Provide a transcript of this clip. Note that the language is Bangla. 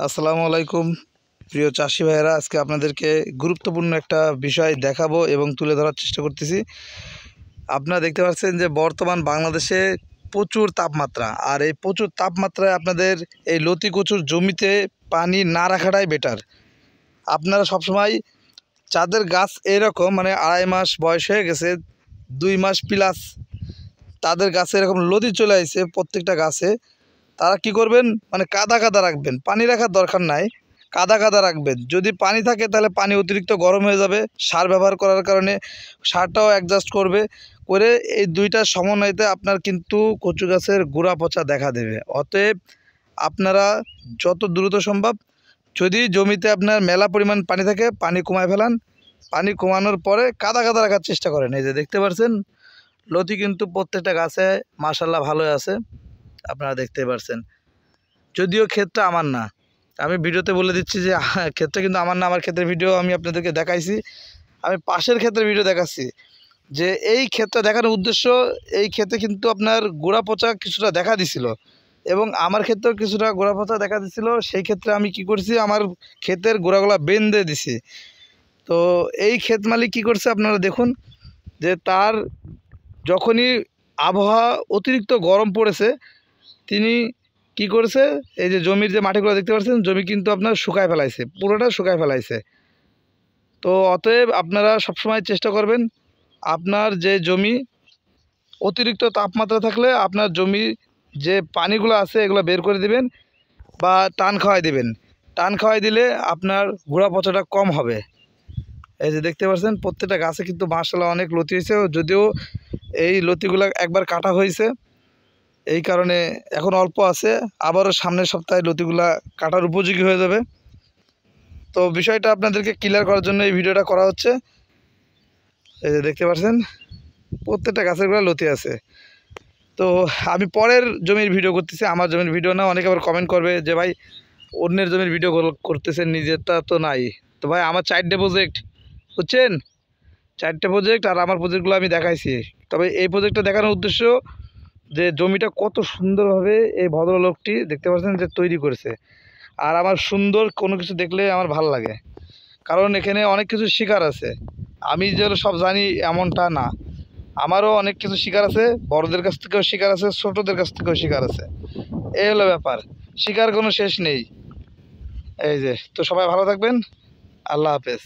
আসসালামু আলাইকুম প্রিয় চাষি ভাইয়েরা, আজকে আপনাদেরকে গুরুত্বপূর্ণ একটা বিষয় দেখাবো এবং তুলে ধরার চেষ্টা করতেছি। আপনারা দেখতে পাচ্ছেন যে বর্তমান বাংলাদেশে প্রচুর তাপমাত্রা, আর এই প্রচুর তাপমাত্রায় আপনাদের এই লতি কচুর জমিতে পানি না রাখাটাই বেটার। আপনারা সবসময় যাদের গাছ এরকম মানে 2.5 মাস বয়স হয়ে গেছে, 2 মাস প্লাস, তাদের গাছে এরকম লতি চলে আসছে প্রত্যেকটা গাছে, তারা কি করবেন, মানে কাদা কাদা রাখবেন, পানি রাখার দরকার নাই, কাদা কাদা রাখবেন। যদি পানি থাকে তাহলে পানি অতিরিক্ত গরম হয়ে যাবে, সার ব্যবহার করার কারণে সারটাও অ্যাডজাস্ট করবে, করে এই দুইটার সমন্বয়তে আপনার কিন্তু কচু গাছের গোড়া পচা দেখা দেবে। অতএব আপনারা যত দ্রুত সম্ভব, যদি জমিতে আপনার মেলা পরিমাণ পানি থাকে, পানি কমায় ফেলান, পানি কমানোর পরে কাদা কাদা রাখার চেষ্টা করেন। এই যে দেখতে পাচ্ছেন লতি কিন্তু প্রত্যেকটা গাছে মাশাআল্লাহ ভালো আছে, আপনারা দেখতে পাচ্ছেন। যদিও ক্ষেতটা আমার না, আমি ভিডিওতে বলে দিচ্ছি যে ক্ষেতটা কিন্তু আমার না, আমার ক্ষেতের ভিডিও আমি আপনাদেরকে দেখাইছি, আমি পাশের ক্ষেতের ভিডিও দেখাচ্ছি। যে এই ক্ষেতটা দেখানোর উদ্দেশ্য, এই ক্ষেতে কিন্তু আপনার গোড়া পচা কিছুটা দেখা দিছিল এবং আমার ক্ষেত্রেও কিছুটা গোড়া পচা দেখা দিছিল। সেই ক্ষেত্রে আমি কি করছি, আমার ক্ষেতের গোড়াগুলা বেঁধে দিছি। তো এই ক্ষেত মালিক কী করছে আপনারা দেখুন, যে তার যখনই আবহাওয়া অতিরিক্ত গরম পড়েছে, তিনি কি করেছে, এই যে জমির যে মাটিগুলো দেখতে পাচ্ছেন, জমি কিন্তু আপনার শুকায় ফেলাইছে, পুরোটা শুকায় ফেলাইছে। তো অতএব আপনারা সবসময় চেষ্টা করবেন, আপনার যে জমি অতিরিক্ত তাপমাত্রা থাকলে আপনার জমি যে পানিগুলো আছে এগুলো বের করে দিবেন বা টান খাওয়াই দিবেন। টান খাওয়াই দিলে আপনার গোড়া পচাটা কম হবে। এই যে দেখতে পাচ্ছেন প্রত্যেকটা গাছে কিন্তু মাশাআল্লাহ অনেক লতি হয়েছে, যদিও এই লতিগুলো একবার কাটা হয়েছে, এই কারণে এখন অল্প আছে, আবারও সামনের সপ্তাহে লতিগুলা কাটার উপযোগী হয়ে যাবে। তো বিষয়টা আপনাদেরকে ক্লিয়ার করার জন্য এই ভিডিওটা করা হচ্ছে। এই যে দেখতে পাচ্ছেন প্রত্যেকটা গাছের গোড়া লতি আছে। তো আমি পরের জমির ভিডিও করতেছি, আমার জমির ভিডিও না। অনেকে আবার কমেন্ট করবে যে ভাই অন্যের জমির ভিডিও করতেছেন, নিজেরটা তো নাই। তো ভাই আমার 4টে প্রজেক্ট, বুঝছেন, 4টে প্রজেক্ট, আর আমার প্রজেক্টগুলো আমি দেখাইছি। তবে এই প্রজেক্টটা দেখানোর উদ্দেশ্য যে জমিটা কত সুন্দরভাবে এই ভদ্রলোকটি দেখতে পাচ্ছেন যে তৈরি করেছে। আর আমার সুন্দর কোনো কিছু দেখলে আমার ভাল লাগে, কারণ এখানে অনেক কিছু শিকার আছে। আমি যে সব জানি এমনটা না, আমারও অনেক কিছু শিকার আছে, বড়দের কাছ থেকেও শিকার আছে, ছোটদের কাছ থেকেও শিকার আছে। এই হলো ব্যাপার, শিকার কোনো শেষ নেই। এই যে, তো সবাই ভালো থাকবেন, আল্লাহ হাফেজ।